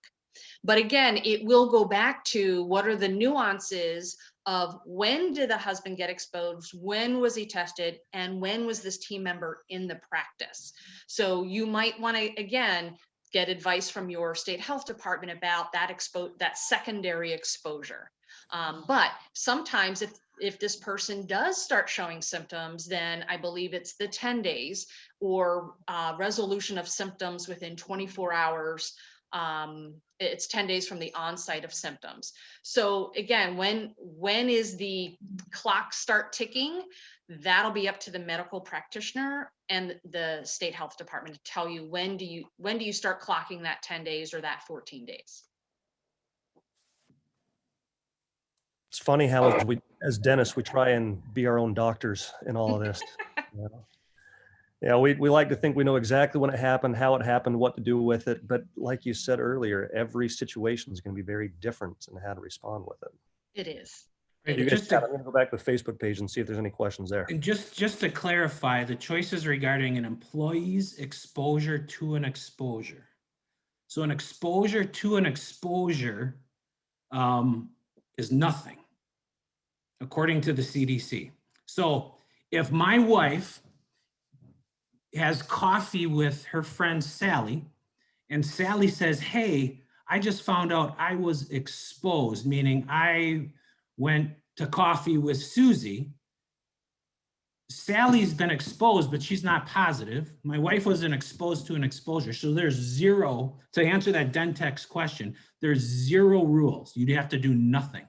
But again, it will go back to what are the nuances of when did the husband get exposed, when was he tested, and when was this team member in the practice. So you might want to, again, get advice from your state health department about that secondary exposure. But sometimes if this person does start showing symptoms, then I believe it's the 10 days or resolution of symptoms within 24 hours. It's 10 days from the onset of symptoms. So again, when is the clock start ticking? That'll be up to the medical practitioner and the state health department to tell you when do you start clocking that 10 days or that 14 days. It's funny how as dentists, we try and be our own doctors in all of this. We like to think we know exactly when it happened, how it happened, what to do with it. But like you said earlier, every situation is going to be very different in how to respond with it. It is. I'm going to go back to the Facebook page and see if there's any questions there. And just to clarify, the choices regarding an employee's exposure to an exposure. So an exposure to an exposure is nothing, according to the CDC. So if my wife has coffee with her friend Sally, and Sally says, hey, I just found out I was exposed, meaning I went to coffee with Susie. Sally's been exposed, but she's not positive. My wife wasn't exposed to an exposure. So there's zero, to answer that Dentex question, there's zero rules. You'd have to do nothing.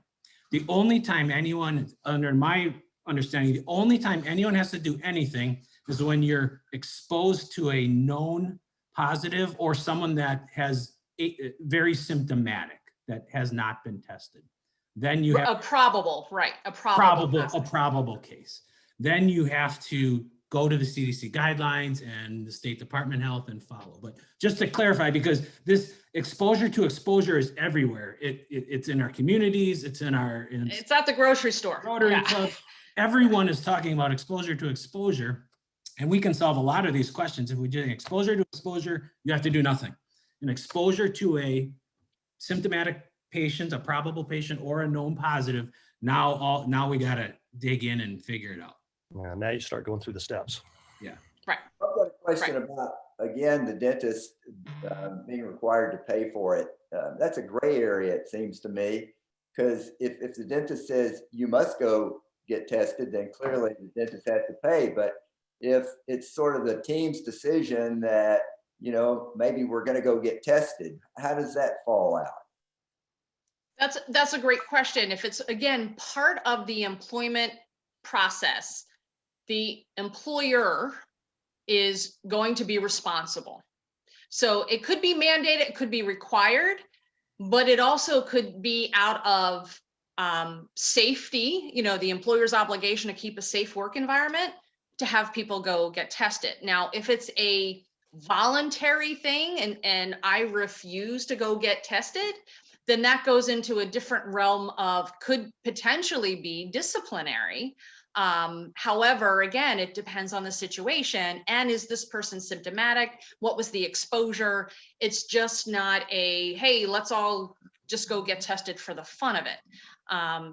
The only time anyone, under my understanding, the only time anyone has to do anything is when you're exposed to a known positive or someone that has very symptomatic that has not been tested. Then you have a probable case. Then you have to go to the CDC guidelines and the State Department of Health and follow. But just to clarify, because this exposure to exposure is everywhere. It's in our communities. It's at the grocery store. Rotary clubs. Everyone is talking about exposure to exposure. And we can solve a lot of these questions. If we do exposure to exposure, you have to do nothing. An exposure to a symptomatic patient, a probable patient, or a known positive, now we got to dig in and figure it out. Yeah, now you start going through the steps. Yeah. Right. I've got a question about, again, the dentist being required to pay for it. That's a gray area, it seems to me, because if the dentist says you must go get tested, then clearly the dentist has to pay. But if it's sort of the team's decision that, maybe we're going to go get tested, how does that fall out? That's a great question. If it's, again, part of the employment process, the employer is going to be responsible. So it could be mandated, it could be required, but it also could be out of safety, the employer's obligation to keep a safe work environment to have people go get tested. Now, if it's a voluntary thing and I refuse to go get tested, then that goes into a different realm of could potentially be disciplinary. However, again, it depends on the situation. And is this person symptomatic? What was the exposure? It's just not a, hey, let's all just go get tested for the fun of it.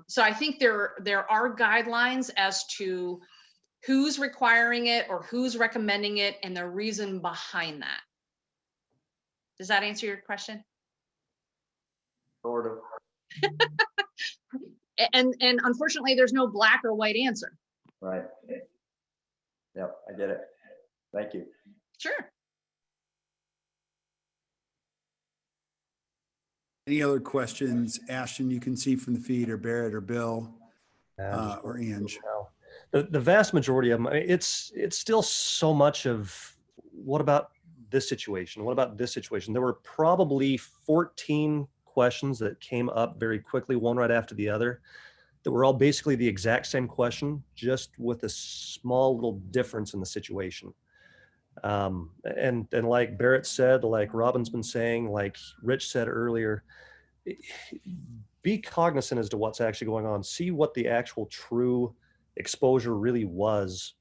So I think there are guidelines as to who's requiring it or who's recommending it and the reason behind that. Does that answer your question? Sort of. And unfortunately, there's no black or white answer. Right. Yep, I get it. Thank you. Sure. Any other questions, Ashton, you can see from the feed, or Barrett or Bill or Ange? The vast majority of them, it's still so much of what about this situation? What about this situation? There were probably 14 questions that came up very quickly, one right after the other, that were all basically the exact same question, just with a small little difference in the situation. And like Barrett said, like Robyn's been saying, like Rich said earlier, be cognizant as to what's actually going on. See what the actual true exposure really was.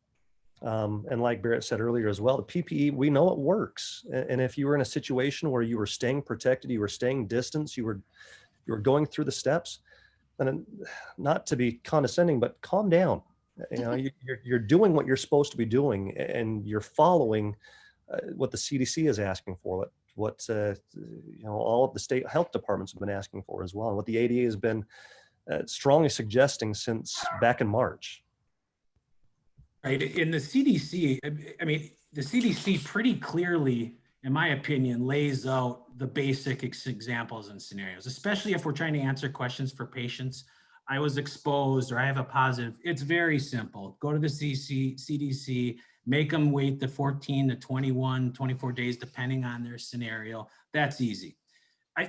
And like Barrett said earlier as well, the PPE, we know it works. And if you were in a situation where you were staying protected, you were staying distance, you were going through the steps, and not to be condescending, but calm down. You know, you're doing what you're supposed to be doing, and you're following what the CDC is asking for, what you know, all of the state health departments have been asking for as well, and what the ADA has been strongly suggesting since back in March. Right. In the CDC, I mean, the CDC pretty clearly, in my opinion, lays out the basic examples and scenarios, especially if we're trying to answer questions for patients. I was exposed or I have a positive. It's very simple. Go to the CDC, make them wait the 14 to 21, 24 days, depending on their scenario. That's easy.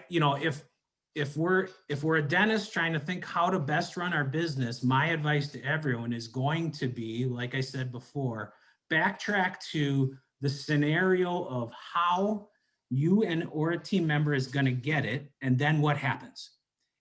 You know, if we're a dentist trying to think how to best run our business, my advice to everyone is going to be, like I said before, backtrack to the scenario of how you or a team member is going to get it, and then what happens.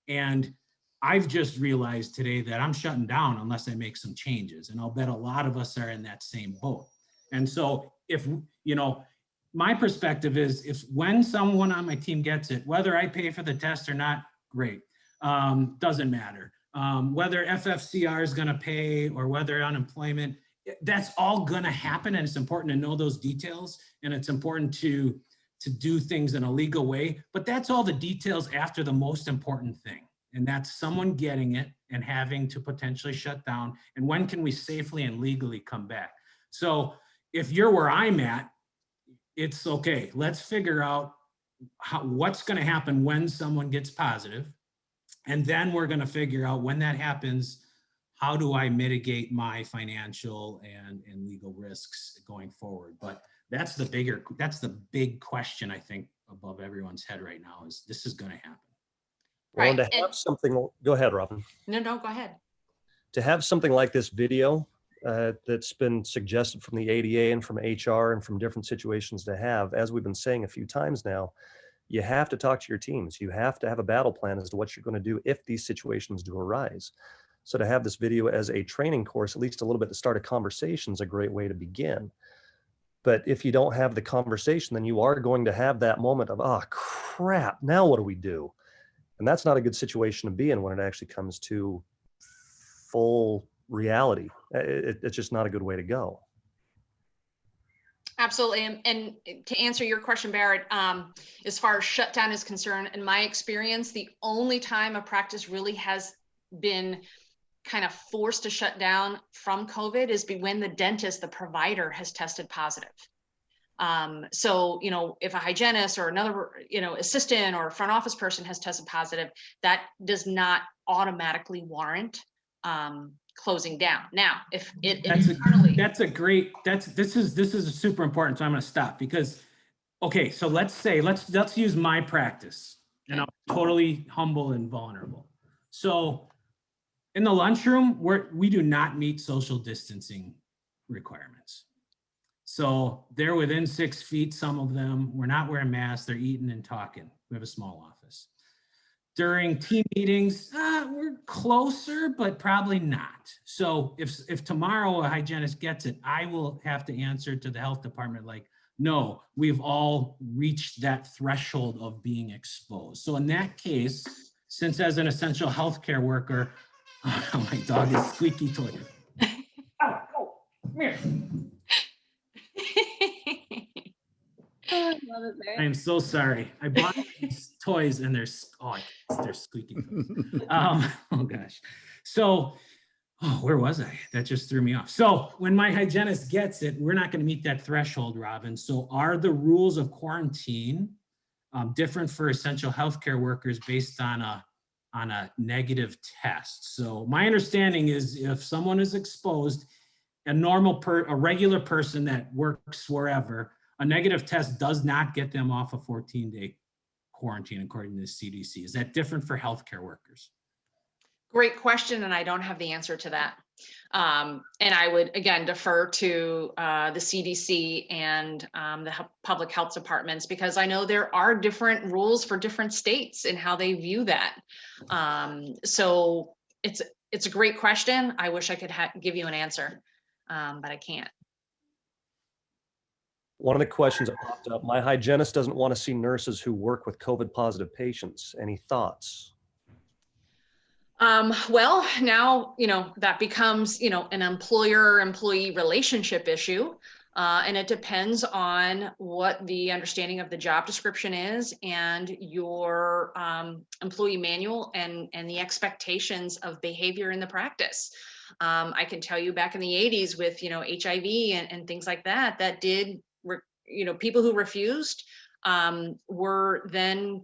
And I've just realized today that I'm shutting down unless I make some changes, and I'll bet a lot of us are in that same boat. And so if, you know, my perspective is, if when someone on my team gets it, whether I pay for the test or not, great, doesn't matter. Whether FFCR is going to pay or whether unemployment, that's all going to happen, and it's important to know those details, and it's important to do things in a legal way. But that's all the details after the most important thing, and that's someone getting it and having to potentially shut down, and when can we safely and legally come back. So if you're where I'm at, it's okay. Let's figure out what's going to happen when someone gets positive. And then we're going to figure out, when that happens, how do I mitigate my financial and legal risks going forward? But that's the big question, I think, above everyone's head right now, is this is going to happen. Right. Well, to have something, go ahead, Robyn. No, go ahead. To have something like this video that's been suggested from the ADA and from HR and from different situations to have, as we've been saying a few times now, you have to talk to your teams. You have to have a battle plan as to what you're going to do if these situations do arise. So to have this video as a training course, at least a little bit to start a conversation, is a great way to begin. But if you don't have the conversation, then you are going to have that moment of, oh, crap, now what do we do? And that's not a good situation to be in when it actually comes to full reality. It's just not a good way to go. Absolutely. And to answer your question, Barrett, as far as shutdown is concerned, in my experience, the only time a practice really has been kind of forced to shut down from COVID is when the dentist, the provider, has tested positive. So, you know, if a hygienist or another, you know, assistant or front office person has tested positive, that does not automatically warrant closing down. Now, if it internally, this is super important. So I'm going to stop because, okay, so let's use my practice, and I'm totally humble and vulnerable. So in the lunchroom, we do not meet social distancing requirements. So they're within 6 feet, some of them. We're not wearing masks. They're eating and talking. We have a small office. During team meetings, we're closer, but probably not. So if tomorrow a hygienist gets it, I will have to answer to the health department like, no, we've all reached that threshold of being exposed. So in that case, since as an essential healthcare worker, oh, my dog is squeaky toy. Oh, come here. I love it there. I am so sorry. I bought these toys and they're squeaky toys. Oh gosh. So, where was I? That just threw me off. So when my hygienist gets it, we're not going to meet that threshold, Robyn. So are the rules of quarantine different for essential healthcare workers based on a negative test? So my understanding is if someone is exposed, a regular person that works wherever, a negative test does not get them off a 14-day quarantine, according to the CDC. Is that different for healthcare workers? Great question, and I don't have the answer to that. And I would, again, defer to the CDC and the public health departments, because I know there are different rules for different states and how they view that. So it's a great question. I wish I could give you an answer, but I can't. One of the questions that popped up, my hygienist doesn't want to see nurses who work with COVID positive patients. Any thoughts? Well, now, that becomes, an employer-employee relationship issue. And it depends on what the understanding of the job description is and your employee manual and the expectations of behavior in the practice. I can tell you back in the 80s with, HIV and things like that, that did, people who refused were then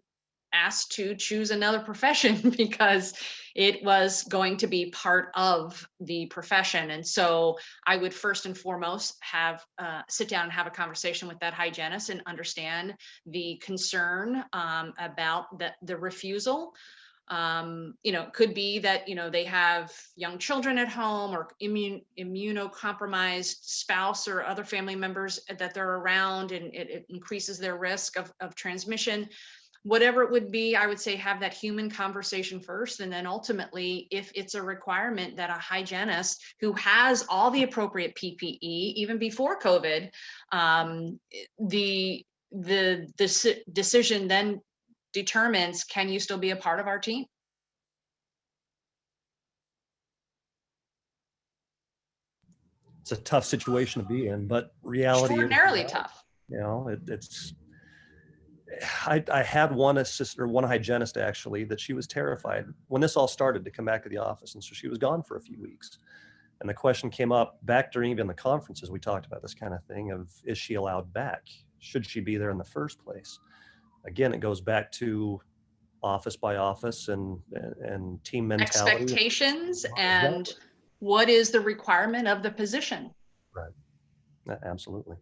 asked to choose another profession because it was going to be part of the profession. And so I would first and foremost have sit down and have a conversation with that hygienist and understand the concern about the refusal. Could be that, they have young children at home or immunocompromised spouse or other family members that they're around, and it increases their risk of transmission. Whatever it would be, I would say have that human conversation first. And then ultimately, if it's a requirement that a hygienist who has all the appropriate PPE, even before COVID, the decision then determines, can you still be a part of our team? It's a tough situation to be in, but reality Extraordinarily is, tough. I had one hygienist actually that she was terrified when this all started to come back to the office. And so she was gone for a few weeks. And the question came up back during even the conferences. We talked about this kind of thing of, is she allowed back? Should she be there in the first place? Again, it goes back to office by office and team mentality. Expectations and what is the requirement of the position? Right. Absolutely.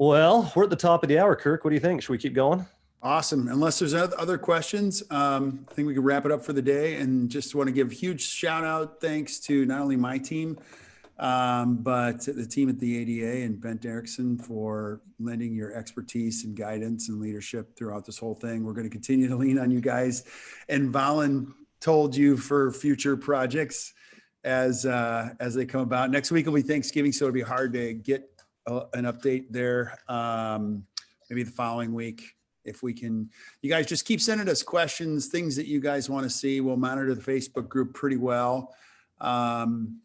Well, we're at the top of the hour, Kirk. What do you think? Should we keep going? Awesome. Unless there's other questions, I think we can wrap it up for the day, and just want to give huge shout out thanks to not only my team, but the team at the ADA and Bent Erickson for lending your expertise and guidance and leadership throughout this whole thing. We're going to continue to lean on you guys, and Valen told you for future projects as they come about. Next week will be Thanksgiving, so it'll be hard to get an update there. Maybe the following week, if we can. You guys just keep sending us questions, things that you guys want to see. We'll monitor the Facebook group pretty well, and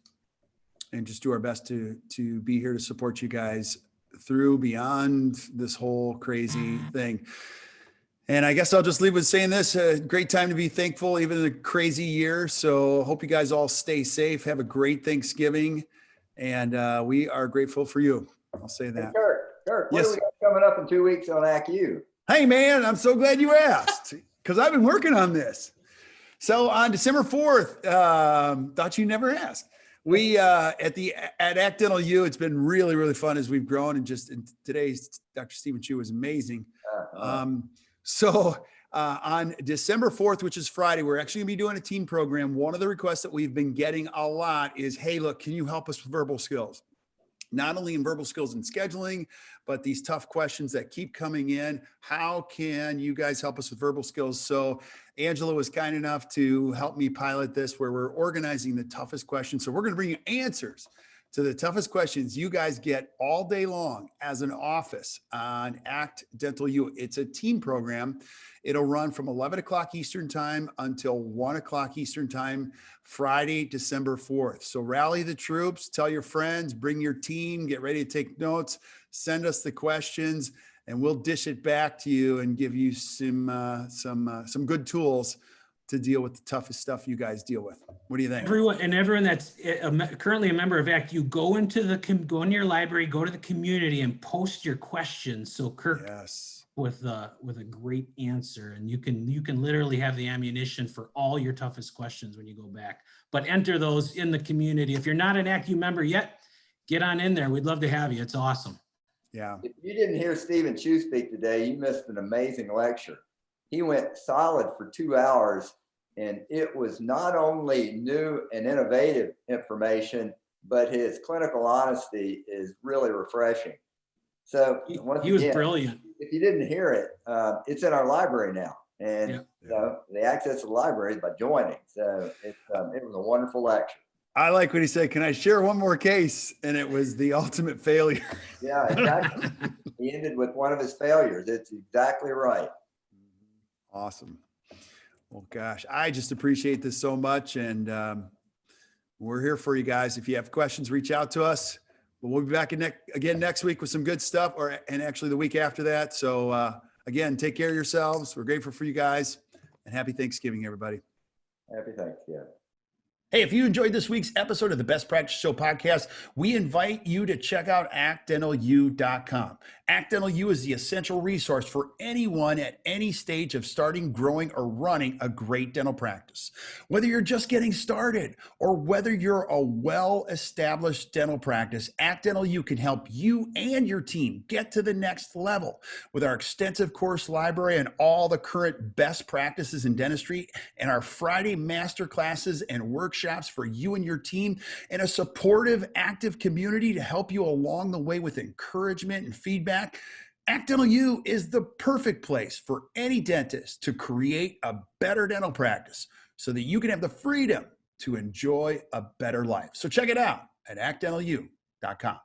just do our best to be here to support you guys through beyond this whole crazy thing. And I guess I'll just leave with saying this: a great time to be thankful, even in a crazy year. So hope you guys all stay safe. Have a great Thanksgiving, and we are grateful for you. I'll say that. Hey, Kirk, what Yes. do we got coming up in 2 weeks on ACU? Hey, man, I'm so glad you asked, because I've been working on this. So on December 4th, thought you never asked. We at ACT Dental U, it's been really, really fun as we've grown, and today's Dr. Stephen Chu was amazing. So on December 4th, which is Friday, we're actually gonna be doing a team program. One of the requests that we've been getting a lot is, hey, look, can you help us with verbal skills? not only in verbal skills and scheduling, but these tough questions that keep coming in. How can you guys help us with verbal skills? So Angela was kind enough to help me pilot this, where we're organizing the toughest questions. So we're going to bring you answers to the toughest questions you guys get all day long as an office on ACT Dental U. It's a team program. It'll run from 11 o'clock Eastern time until 1 o'clock Eastern time, Friday, December 4th. So rally the troops, tell your friends, bring your team, get ready to take notes, send us the questions, and we'll dish it back to you and give you some good tools to deal with the toughest stuff you guys deal with. What do you think? Everyone that's currently a member of ACT, you go into your library, go to the community and post your questions. So Kirk, yes, with a great answer, and you can literally have the ammunition for all your toughest questions when you go back. But enter those in the community. If you're not an ACT member yet, get on in there. We'd love to have you. It's awesome. Yeah. If you didn't hear Stephen Chu speak today, you missed an amazing lecture. He went solid for 2 hours, and it was not only new and innovative information, but his clinical honesty is really refreshing. So He was brilliant. If you didn't hear it, it's in our library now, and Yeah. so the access to the library is by joining. So it was a wonderful lecture. I like what he said. Can I share one more case? And it was the ultimate failure. Yeah, exactly. He ended with one of his failures. It's exactly right. Awesome. Well, gosh, I just appreciate this so much. And we're here for you guys. If you have questions, reach out to us. But we'll be back again next week with some good stuff, and actually the week after that. So again, take care of yourselves. We're grateful for you guys, and happy Thanksgiving, everybody. Happy Thanksgiving. Hey, if you enjoyed this week's episode of the Best Practice Show podcast, we invite you to check out actdentalu.com. ACT Dental U is the essential resource for anyone at any stage of starting, growing, or running a great dental practice. Whether you're just getting started or whether you're a well-established dental practice, ACT Dental U can help you and your team get to the next level. With our extensive course library and all the current best practices in dentistry, and our Friday master classes and workshops for you and your team, and a supportive, active community to help you along the way with encouragement and feedback, ACT Dental U is the perfect place for any dentist to create a better dental practice so that you can have the freedom to enjoy a better life. So check it out at actdentalu.com.